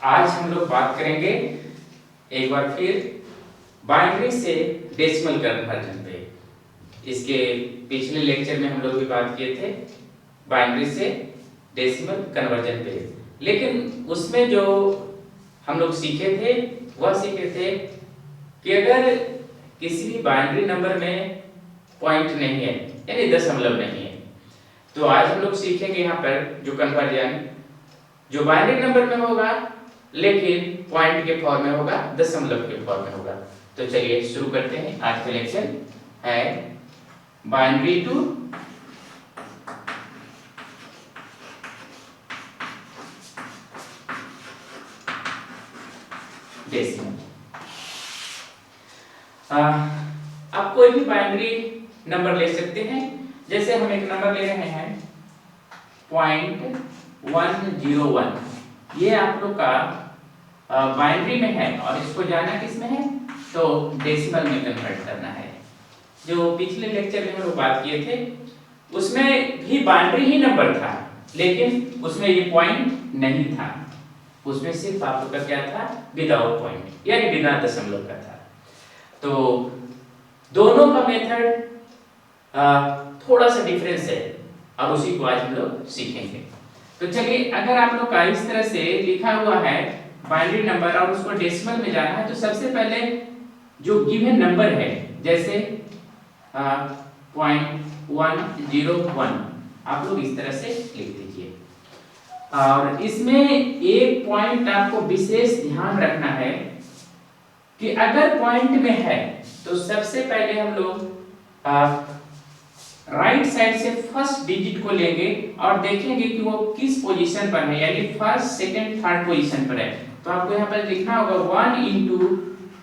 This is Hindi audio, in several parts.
आज हम लोग बात करेंगे एक बार फिर बाइनरी से डेसिमल कन्वर्जन पे। इसके पिछले लेक्चर में हम लोग भी बात किए थे बाइनरी से डेसिमल कन्वर्जन पे, लेकिन उसमें जो हम लोग सीखे थे वह सीखे थे कि अगर किसी भी बाइनरी नंबर में पॉइंट नहीं है यानी दशमलव नहीं है, तो आज हम लोग सीखेंगे यहाँ पर जो कन्वर्जन जो बाइनरी नंबर में होगा लेकिन पॉइंट के फॉर्म में होगा, दशमलव के फॉर्म में होगा। तो चलिए शुरू करते हैं। आज का लेक्चर है बाइनरी टू डेसिमल। आप कोई भी बाइनरी नंबर ले सकते हैं। जैसे हम एक नंबर ले रहे हैं 0.101, ये आप लोग का बाइनरी में है और इसको जाना किस में है, तो डेसिमल में कन्वर्ट करना है। जो पिछले लेक्चर में हम लोग बात किए थे उसमें भी बाइनरी ही नंबर था, लेकिन उसमें ये पॉइंट नहीं था। उसमें सिर्फ आप लोग का क्या था, विदाउट पॉइंट यानी बिना दशमलव का था। तो दोनों का मेथड थोड़ा सा डिफरेंस है और उसी को आज हम लोग सीखेंगे। तो चलिए, अगर आप लोग का इस तरह से लिखा हुआ है बाइनरी नंबर और उसको डेसिमल में जाना है, तो सबसे पहले जो गिवन नंबर है जैसे 0.101 आप लोग इस तरह से लिख दीजिए। और इसमें एक पॉइंट आपको विशेष ध्यान रखना है कि अगर पॉइंट में है तो सबसे पहले हम लोग राइट साइड से फर्स्ट डिजिट को लेंगे और देखेंगे कि वो किस पोजीशन पर है, यानी फर्स्ट सेकंड थर्ड पोजीशन पर है। तो आपको यहाँ पर लिखना होगा 1 into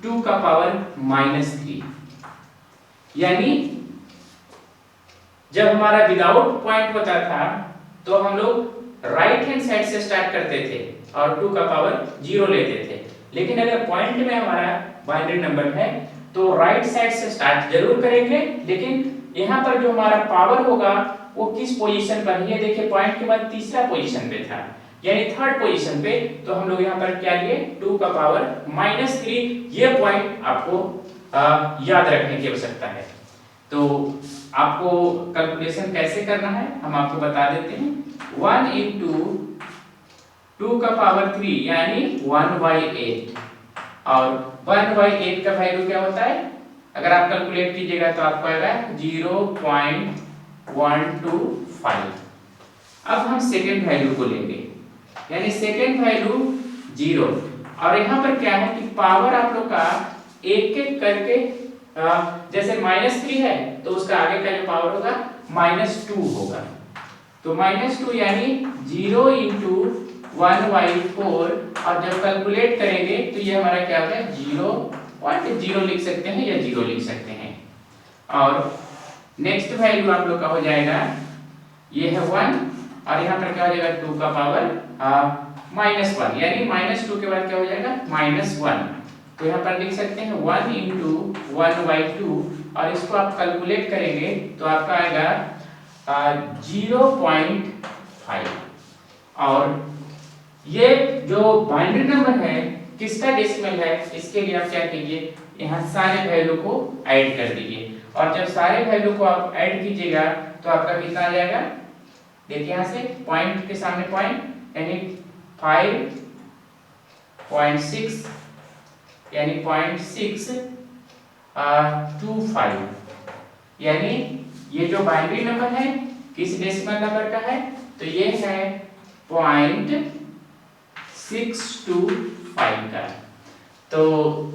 2 का पावर -3, यानी जब हमारा विदाउट पॉइंट होता था तो हम लोग राइट हैंड साइड से स्टार्ट करते थे और 2 का पावर 0 लेते थे। लेकिन अगर पॉइंट में हमारा बाइनरी नंबर है तो राइट साइड से स्टार्ट जरूर करेंगे, लेकिन यहाँ पर जो हमारा पावर होगा वो किस पोजीशन पर है, ये देखिए पॉइंट के बाद तीसरा पोजीशन पे था यानी थर्ड पोजीशन पे। तो हम लोग यहाँ पर क्या लिए, 2 का पावर -3। ये पॉइंट आपको याद रखने की आवश्यकता है। तो आपको कैलकुलेशन कैसे करना है हम आपको बता देते हैं। 1 into 2 का पावर 3 यानी 1/8, और 1/8 का वैल्यू क्या होता है, अगर आप कैलकुलेट कीजिएगा तो आपको आएगा 0.125। अब हम सेकेंड वैल्यू को लेंगे, यानी सेकेंड वैल्यू 0, और यहाँ पर क्या है कि पावर आप लोग का एक एक करके जैसे -3 है तो उसका आगे का जो पावर होगा -2 होगा। तो -2 यानी 0 into 1/4, और जब कैलकुलेट करेंगे तो ये हमारा क्या होगा 0.0 लिख सकते हैं या 0 लिख सकते हैं। और नेक्स्ट वैल्यू आप लोग का हो जाएगा, ये है 1, और यहाँ पर क्या हो जाएगा 2 का पावर -1, यानी -2 के बाद क्या हो जाएगा -1। तो यहाँ पर लिख सकते हैं 1 into 1/2, और इसको आप कैलकुलेट करेंगे तो आपका आएगा 0.5। और ये जो बाइनरी नंबर है किसका डेसिमल है, इसके लिए आप क्या कीजिए, यहाँ सारे वैल्यू को ऐड कर दीजिए, और जब सारे वैल्यू को आप ऐड कीजिएगा तो आपका कितना आ जाएगा, देखिए यहाँ से पॉइंट के सामने पॉइंट यानी 5.6 यानी 0.625, यानी ये जो बाइनरी नंबर है किस डेसिमल नंबर का है, तो ये है 0.625 का। तो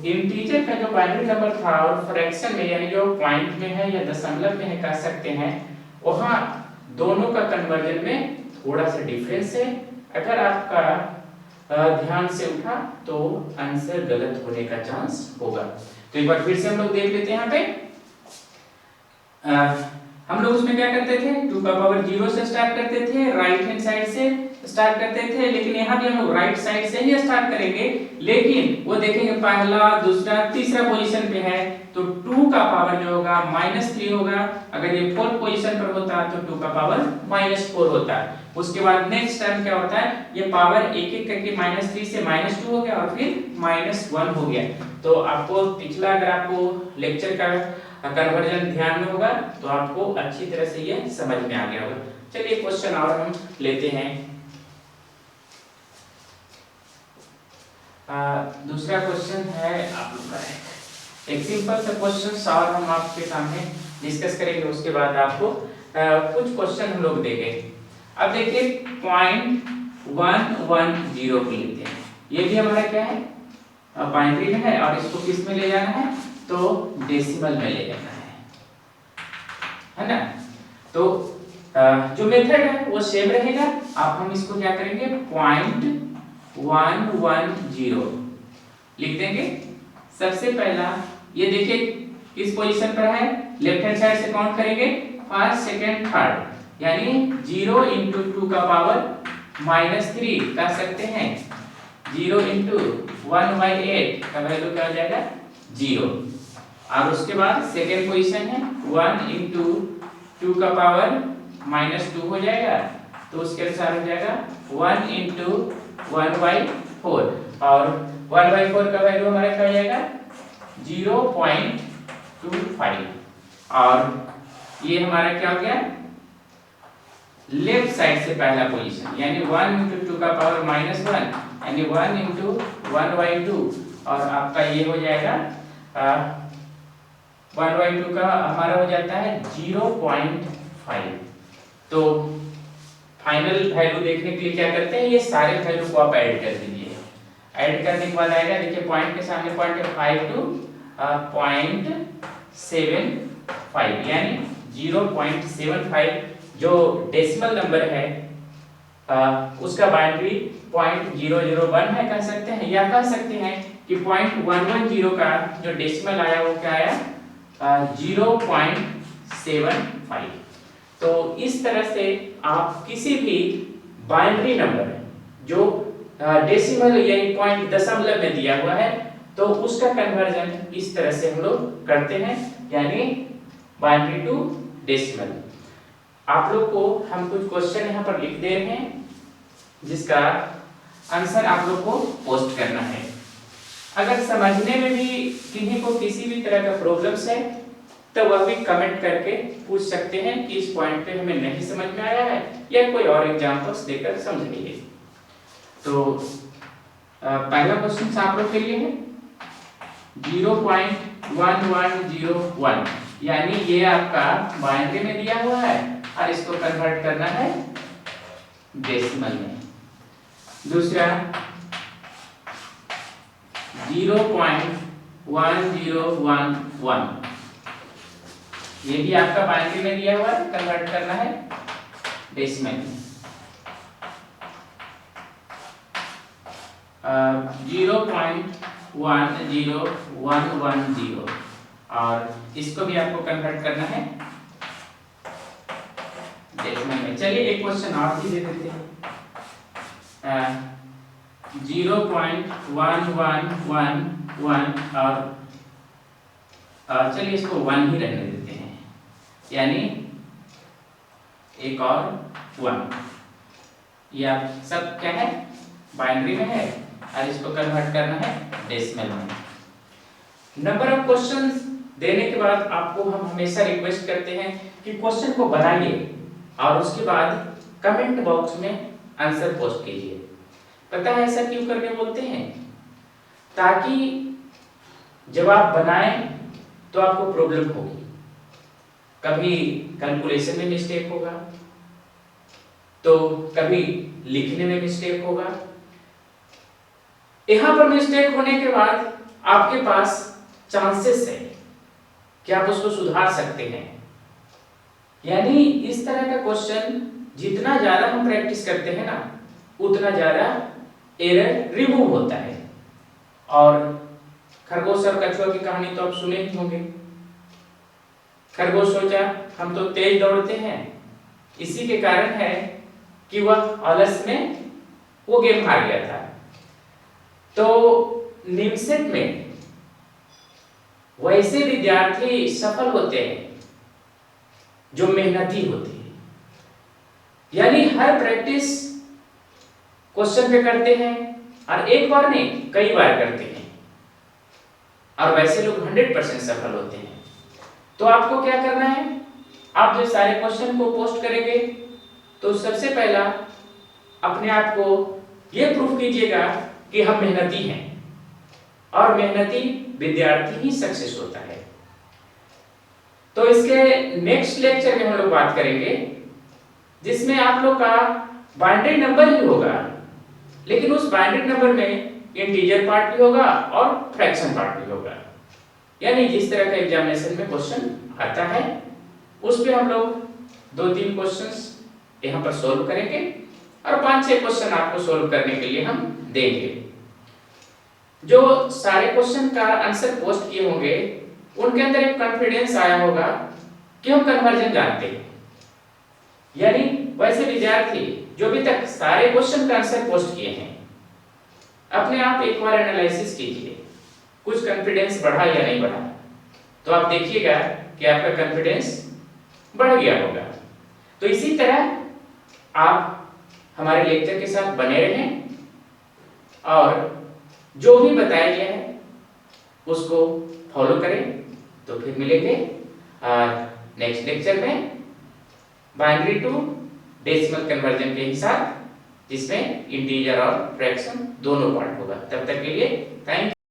इंटीजर का जो बाइनरी नंबर था और फ्रैक्शन में यानी जो पॉइंट में है या दशमलव में है कह सकते हैं, वहां दोनों का कन्वर्जन में थोड़ा सा डिफरेंस है। अगर आपका ध्यान से उठा तो आंसर गलत होने का चांस होगा। तो एक बार फिर से हम लोग देख लेते हैं। यहाँ पे हम लोग उसमें क्या करते थे, 2 का पावर 0 से स्टार्ट करते थे, राइट हैंड साइड से स्टार्ट करते थे, लेकिन यहाँ भी हम लोग राइट साइड से ही स्टार्ट करेंगे, लेकिन वो देखेंगे पहला दूसरा तीसरा पोजीशन पे है तो 2 का पावर जो होगा -3 होगा, अगर ये फोर्थ पोजीशन पर होता तो 2 का पावर -4 होता। उसके बाद नेक्स्ट टर्म क्या होता है, ये पावर एक एक करके -3 से -2 हो गया और फिर -1 हो गया। तो आपको पिछला अगर आपको लेक्चर का कन्वर्जन ध्यान में होगा तो आपको अच्छी तरह से ये समझ में आ गया होगा। चलिए क्वेश्चन और हम लेते हैं। दूसरा क्वेश्चन है आप लोग का एक सिंपल सा क्वेश्चन और हम आपके सामने डिस्कस करेंगे, उसके बाद आपको कुछ क्वेश्चन हम लोग देंगे। अब देखिए 0.110 को लेते हैं, ये भी हमारा क्या है बाइनरी में है और इसको किस में ले जाना है तो डेसिमल में ले जाना है ना। तो जो मेथड है वो सेम रहेगा। अब हम इसको क्या करेंगे 0.110 लिख देंगे। सबसे पहला ये देखिए किस पोजीशन पर है, लेफ्ट हैंड साइड से काउंट करेंगे फर्स्ट सेकंड थर्ड, यानी 0 × 2 का पावर -3 कर सकते हैं। 0 × 1/8 का वैल्यू क्या हो जाएगा 0। और उसके बाद सेकेंड पोजीशन है 1 × 2 का पावर -2 हो जाएगा, तो उसके अनुसार हो जाएगा 1 × 1/4 और 1/4 का वैल्यू हमारा क्या हो जाएगा 0.25। और ये हमारा क्या हो गया लेफ्ट साइड से पहला पोजीशन, यानी 1 × 2 का पावर -1 यानी 1 × 1/2 और आपका ये हो जाएगा 1/2 का हमारा हो जाता है 0.5। तो फाइनल वैल्यू देखने के लिए क्या करते हैं, ये सारे वैल्यू को आप ऐड कर दीजिए। ऐड करने के बाद आएगा देखिए पॉइंट के सामने पॉइंट है 5 to 0.75 यानी 0.75 जो डेसिमल नंबर है उसका बाइनरी 0.001 है कह सकते हैं, या कह सकते हैं कि 0.110 का जो डेसिमल आया वो क्या आया 0.75। तो इस तरह से आप किसी भी बाइनरी नंबर जो डेसिमल यानी पॉइंट दशमलव में दिया हुआ है तो उसका कन्वर्जन इस तरह से हम लोग करते हैं, यानी बाइनरी टू डेसिमल। आप लोग को हम कुछ क्वेश्चन यहाँ पर लिख दे रहे हैं जिसका आंसर आप लोग को पोस्ट करना है। अगर समझने में भी किन्हीं को किसी भी तरह का प्रॉब्लम्स है तो वह भी कमेंट करके पूछ सकते हैं कि इस पॉइंट पे हमें नहीं समझ में आया है या कोई और एग्जांपल्स देकर समझाइए। तो पहला क्वेश्चन आप लोग के लिए है 0.1101 यानी ये आपका बाइनरी में दिया हुआ है और इसको कन्वर्ट करना है डेसिमल में। दूसरा 0.1011 ये भी आपका बाइनरी में दिया हुआ है, कन्वर्ट करना है डेसिमल में। 0.10110 और इसको भी आपको कन्वर्ट करना है डेसिमल में। चलिए एक क्वेश्चन और भी दे देते हैं 0.1111 और चलिए इसको 1 ही रहने देते हैं, यानी एक और 1। ये आप सब क्या है बाइनरी में है और इसको कन्वर्ट करना है डेसिमल में। नंबर ऑफ क्वेश्चंस देने के बाद आपको हम हमेशा रिक्वेस्ट करते हैं कि क्वेश्चन को बनाइए और उसके बाद कमेंट बॉक्स में आंसर पोस्ट कीजिए। पता है ऐसा क्यों करने बोलते हैं, ताकि जब आप बनाएं तो आपको प्रॉब्लम होगी, कभी कैलकुलेशन में मिस्टेक होगा तो कभी लिखने में मिस्टेक होगा। यहां पर मिस्टेक होने के बाद आपके पास चांसेस है कि आप उसको सुधार सकते हैं। यानी इस तरह का क्वेश्चन जितना ज्यादा हम प्रैक्टिस करते हैं ना उतना ज्यादा एरर रिमूव होता है। और खरगोश और कछुआ की कहानी तो आप सुने ही होंगे। खरगोश सोचा हम तो तेज दौड़ते हैं, इसी के कारण है कि वह आलस में वो गेम हार गया था। तो निमसेट में वैसे विद्यार्थी सफल होते हैं जो मेहनती होते हैं, यानी हर प्रैक्टिस क्वेश्चन पे करते हैं और एक बार नहीं कई बार करते हैं, और वैसे लोग 100% सफल होते हैं। तो आपको क्या करना है, आप जो सारे क्वेश्चन को पोस्ट करेंगे तो सबसे पहला अपने आप को ये प्रूफ कीजिएगा कि हम मेहनती हैं, और मेहनती विद्यार्थी ही सक्सेस होता है। तो इसके नेक्स्ट लेक्चर में हम लोग बात करेंगे जिसमें आप लोग का बाइनरी नंबर ही होगा, लेकिन उस बाइनरी नंबर में इंटीजर पार्ट भी होगा और फ्रैक्शन पार्ट भी होगा। यानी जिस तरह का एग्जामिनेशन में क्वेश्चन आता है उस पे हम लोग 2-3 क्वेश्चंस यहाँ पर सोल्व करेंगे और 5-6 क्वेश्चन आपको सोल्व करने के लिए हम देंगे। जो सारे क्वेश्चन का आंसर पोस्ट किए होंगे उनके अंदर एक कॉन्फिडेंस आया होगा कि हम कन्वर्जन जानते हैं। यानी वैसे विद्यार्थी जो भी तक सारे क्वेश्चन का आंसर पोस्ट किए हैं, अपने आप एक बार एनालिसिस कीजिए, कुछ कॉन्फिडेंस बढ़ा या नहीं बढ़ा, तो आप देखिएगा कि आपका कॉन्फिडेंस बढ़ गया होगा। तो इसी तरह आप हमारे लेक्चर के साथ बने रहें और जो भी बताया गया है उसको फॉलो करें। तो फिर मिलेंगे नेक्स्ट लेक्चर में बाइनरी टू डेसिमल कन्वर्जन के हिसाब, जिसमें इंटीजर और फ्रैक्शन दोनों पार्ट होगा। तब तक के लिए थैंक यू।